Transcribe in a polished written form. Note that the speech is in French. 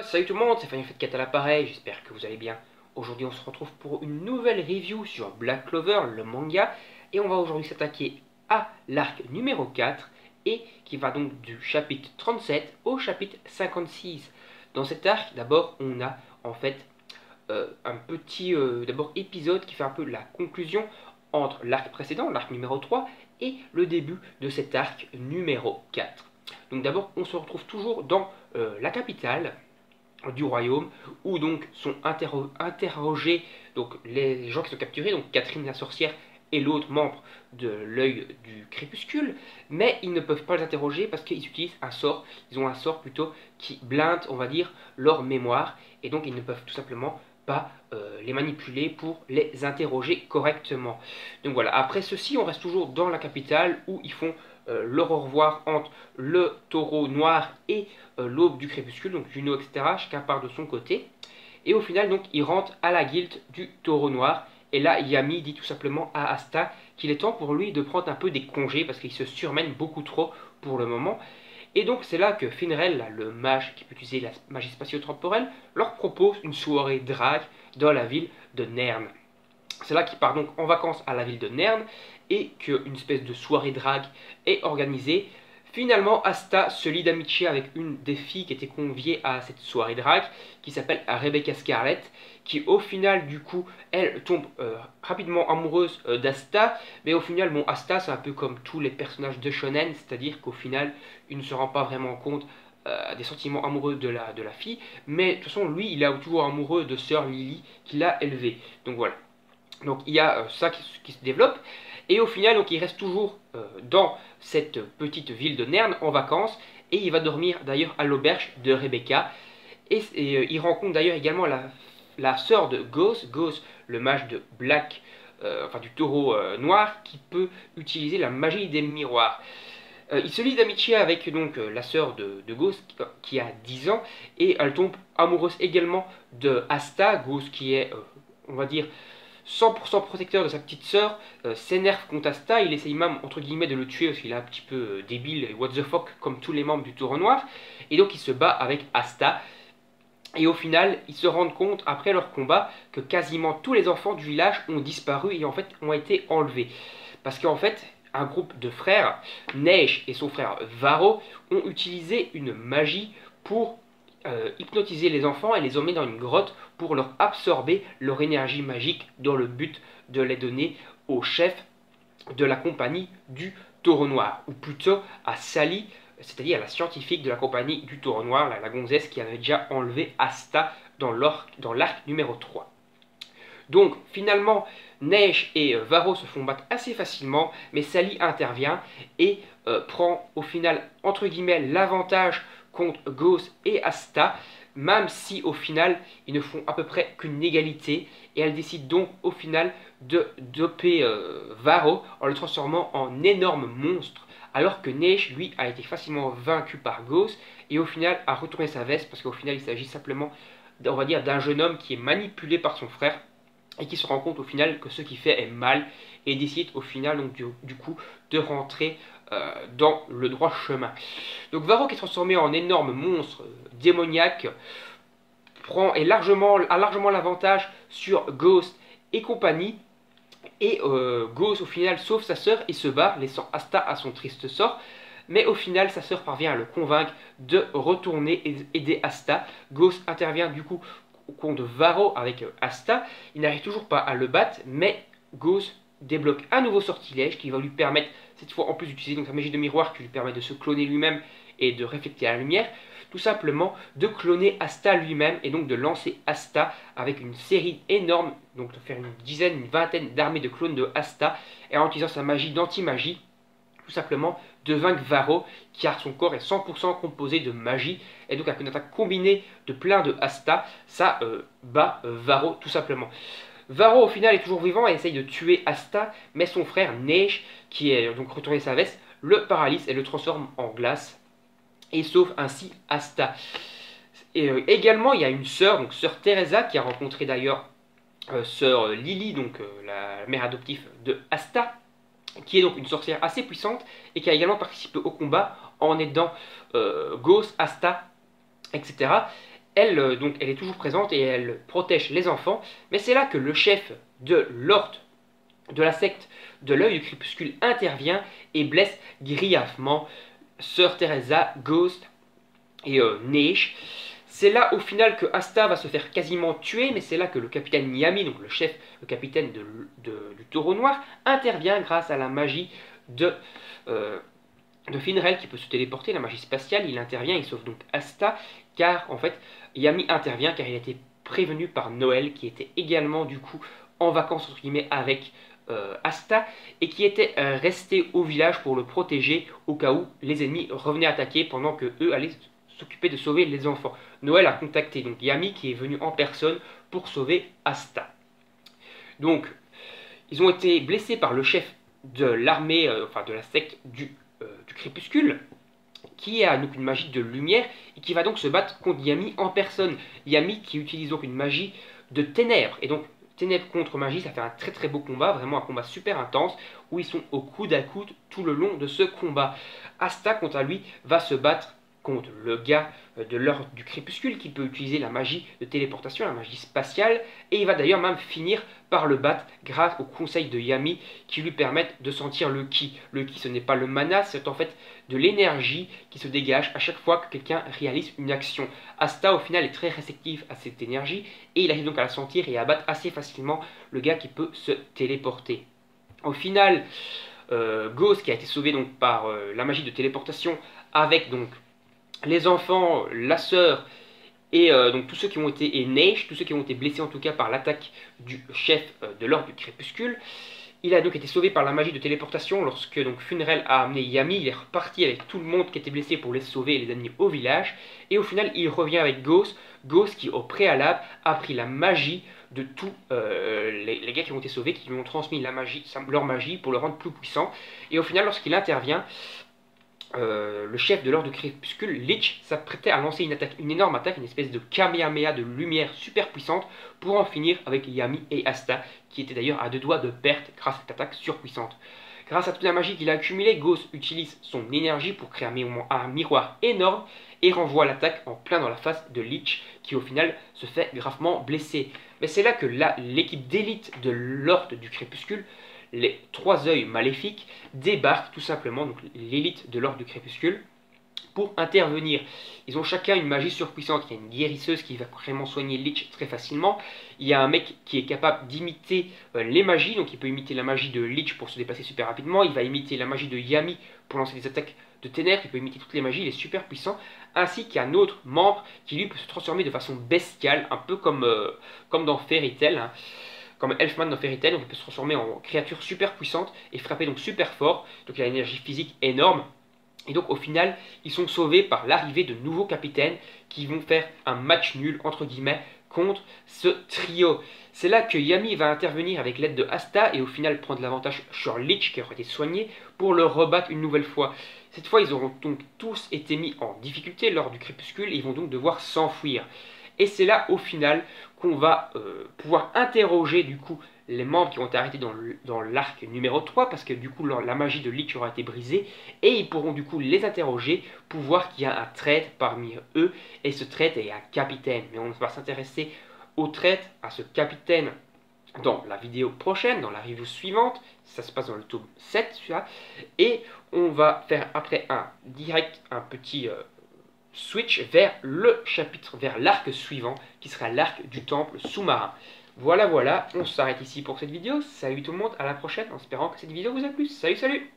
Salut tout le monde, c'est Fanny Fat à l'appareil, j'espère que vous allez bien. Aujourd'hui on se retrouve pour une nouvelle review sur Black Clover, le manga, et on va aujourd'hui s'attaquer à l'arc numéro 4, et qui va donc du chapitre 37 au chapitre 56. Dans cet arc, d'abord, on a en fait un petit d'abord épisode qui fait un peu la conclusion entre l'arc précédent, l'arc numéro 3, et le début de cet arc numéro 4. Donc d'abord, on se retrouve toujours dans la capitale du royaume, où donc sont interrogés donc les gens qui sont capturés, donc Catherine la sorcière et l'autre membre de l'œil du crépuscule, mais ils ne peuvent pas les interroger parce qu'ils utilisent un sort, ils ont un sort plutôt qui blinde, on va dire, leur mémoire, et donc ils ne peuvent tout simplement pas les manipuler pour les interroger correctement. Donc voilà, après ceci, on reste toujours dans la capitale où ils font leur au revoir entre le taureau noir et l'aube du crépuscule, donc Juno, etc. Chacun part de son côté. Et au final, donc, ils rentrent à la guilde du taureau noir. Et là, Yami dit tout simplement à Asta qu'il est temps pour lui de prendre un peu des congés parce qu'il se surmène beaucoup trop pour le moment. Et donc, c'est là que Finrel, le mage qui peut utiliser la magie spatio-temporelle, leur propose une soirée drague dans la ville de Nern. C'est là qu'il part donc en vacances à la ville de Nern et qu'une espèce de soirée drague est organisée. Finalement, Asta se lie d'amitié avec une des filles qui était conviée à cette soirée drague, qui s'appelle Rebecca Scarlett, qui au final, du coup, elle tombe rapidement amoureuse d'Asta, mais au final, bon, Asta, c'est un peu comme tous les personnages de shonen, c'est-à-dire qu'au final, il ne se rend pas vraiment compte des sentiments amoureux de la fille, mais de toute façon, lui, il est toujours amoureux de sœur Lily, qu'il a élevée. Donc voilà. Donc il y a ça qui se développe. Et au final, donc, il reste toujours dans cette petite ville de Nern en vacances. Et il va dormir d'ailleurs à l'auberge de Rebecca. Et il rencontre d'ailleurs également la sœur de Ghost, le mage de Black, enfin du taureau noir, qui peut utiliser la magie des miroirs. Il se lie d'amitié avec donc la sœur de Ghost qui a 10 ans. Et elle tombe amoureuse également de Asta, Ghost qui est, on va dire, 100% protecteur de sa petite sœur, s'énerve contre Asta, il essaye même entre guillemets de le tuer parce qu'il est un petit peu débile et what the fuck comme tous les membres du Taureau Noir, et donc il se bat avec Asta, et au final ils se rendent compte après leur combat que quasiment tous les enfants du village ont disparu et en fait ont été enlevés, parce qu'en fait un groupe de frères, Neige et son frère Varro, ont utilisé une magie pour hypnotiser les enfants et les emmener dans une grotte pour leur absorber leur énergie magique dans le but de les donner au chef de la compagnie du Taureau Noir, ou plutôt à Sally, c'est-à-dire la scientifique de la compagnie du Taureau Noir, la gonzesse qui avait déjà enlevé Asta dans l'arc numéro 3. Donc finalement, Neige et Varro se font battre assez facilement, mais Sally intervient et prend au final, entre guillemets, l'avantage contre Ghost et Asta, même si au final ils ne font à peu près qu'une égalité, et elle décide donc au final de doper Varro en le transformant en énorme monstre, alors que Neige lui a été facilement vaincu par Ghost et au final a retourné sa veste parce qu'au final il s'agit simplement, on va dire, d'un jeune homme qui est manipulé par son frère et qui se rend compte au final que ce qu'il fait est mal et décide au final donc du coup de rentrer dans le droit chemin. Donc Varro, qui est transformé en énorme monstre démoniaque, a largement l'avantage sur Ghost et compagnie, et Ghost au final sauve sa sœur et se bat, laissant Asta à son triste sort. Mais au final, sa sœur parvient à le convaincre de retourner et aider Asta. Ghost intervient du coup contre Varro avec Asta. Il n'arrive toujours pas à le battre, mais Ghost débloque un nouveau sortilège qui va lui permettre, cette fois en plus d'utiliser donc sa magie de miroir qui lui permet de se cloner lui-même et de refléter la lumière, tout simplement de cloner Asta lui-même et donc de lancer Asta avec une série énorme, donc de faire une dizaine, une vingtaine d'armées de clones de Asta, et en utilisant sa magie d'anti-magie, tout simplement de vaincre Varro, car son corps est 100% composé de magie, et donc avec une attaque combinée de plein de Asta, ça bat Varro tout simplement. Varro au final est toujours vivant et essaye de tuer Asta, mais son frère Neige, qui est donc retourné sa veste, le paralyse et le transforme en glace, et sauve ainsi Asta. Et également il y a une sœur, donc sœur Teresa, qui a rencontré d'ailleurs sœur Lily, donc la mère adoptive de Asta, qui est donc une sorcière assez puissante et qui a également participé au combat en aidant Ghost, Asta, etc. elle, donc, elle est toujours présente et elle protège les enfants. Mais c'est là que le chef de l'ordre de la secte de l'œil du crépuscule intervient et blesse grièvement Sœur Teresa, Ghost et Neige. C'est là au final que Asta va se faire quasiment tuer, mais c'est là que le capitaine Yami, donc le chef, le capitaine du taureau noir, intervient grâce à la magie de Finrel qui peut se téléporter, la magie spatiale. Il intervient, il sauve donc Asta, car en fait Yami intervient car il a été prévenu par Noël, qui était également du coup en vacances entre guillemets avec Asta, et qui était resté au village pour le protéger au cas où les ennemis revenaient attaquer pendant que eux allaient s'occuper de sauver les enfants. Noël a contacté donc Yami qui est venu en personne pour sauver Asta. Donc ils ont été blessés par le chef de l'armée, enfin de la secte du crépuscule, qui a donc une magie de lumière et qui va donc se battre contre Yami en personne. Yami qui utilise donc une magie de ténèbres, et donc ténèbres contre magie, ça fait un très très beau combat, vraiment un combat super intense, où ils sont au coude à coude tout le long de ce combat. Asta, quant à lui, va se battre contre le gars de l'ordre du crépuscule qui peut utiliser la magie de téléportation, la magie spatiale, et il va d'ailleurs même finir par le battre grâce au conseil de Yami qui lui permettent de sentir le ki. Le ki, ce n'est pas le mana, c'est en fait de l'énergie qui se dégage à chaque fois que quelqu'un réalise une action. Asta au final est très réceptif à cette énergie et il arrive donc à la sentir et à battre assez facilement le gars qui peut se téléporter. Au final, Ghost, qui a été sauvé donc par la magie de téléportation avec donc les enfants, la sœur et donc tous ceux qui ont été, et Neige, tous ceux qui ont été blessés en tout cas par l'attaque du chef de l'ordre du crépuscule. Il a donc été sauvé par la magie de téléportation lorsque donc Funrel a amené Yami. Il est reparti avec tout le monde qui était blessé pour les sauver et les amener au village. Et au final, il revient avec Ghost. Ghost qui, au préalable, a pris la magie de tous les gars qui ont été sauvés, qui lui ont transmis la magie, leur magie pour le rendre plus puissant. Et au final, lorsqu'il intervient, le chef de l'ordre du crépuscule, Lich, s'apprêtait à lancer une énorme attaque, une espèce de Kamehameha de lumière super puissante pour en finir avec Yami et Asta, qui étaient d'ailleurs à deux doigts de perte grâce à cette attaque surpuissante. Grâce à toute la magie qu'il a accumulée, Ghost utilise son énergie pour créer un miroir énorme et renvoie l'attaque en plein dans la face de Lich, qui au final se fait gravement blesser. Mais c'est là que l'équipe d'élite de l'ordre du crépuscule, les trois œils maléfiques, débarquent tout simplement, donc l'élite de l'ordre du crépuscule, pour intervenir. Ils ont chacun une magie surpuissante. Il y a une guérisseuse qui va vraiment soigner Lich très facilement. Il y a un mec qui est capable d'imiter les magies, donc il peut imiter la magie de Lich pour se déplacer super rapidement. Il va imiter la magie de Yami pour lancer des attaques de ténèbres. Il peut imiter toutes les magies, il est super puissant. Ainsi qu'un autre membre qui lui peut se transformer de façon bestiale, un peu comme dans Fairy Tail, hein. Comme Elfman dans Fairy Tail, donc il peut se transformer en créature super puissante et frapper donc super fort. Donc il a une énergie physique énorme. Et donc au final, ils sont sauvés par l'arrivée de nouveaux capitaines qui vont faire un match nul, entre guillemets, contre ce trio. C'est là que Yami va intervenir avec l'aide de Asta et au final prendre l'avantage sur Lich qui aurait été soigné pour le rebattre une nouvelle fois. Cette fois, ils auront donc tous été mis en difficulté lors du crépuscule et ils vont donc devoir s'enfuir. Et c'est là au final qu'on va pouvoir interroger du coup les membres qui ont été arrêtés dans l'arc numéro 3 parce que du coup la magie de Lich aura été brisée et ils pourront du coup les interroger pour voir qu'il y a un traître parmi eux et ce traître est un capitaine. Mais on va s'intéresser au traître, à ce capitaine dans la vidéo prochaine, dans la review suivante. Ça se passe dans le tome 7 celui-là, et on va faire après un petit switch vers le chapitre, vers l'arc suivant, qui sera l'arc du temple sous-marin. Voilà, on s'arrête ici pour cette vidéo. Salut tout le monde, à la prochaine, en espérant que cette vidéo vous a plu. Salut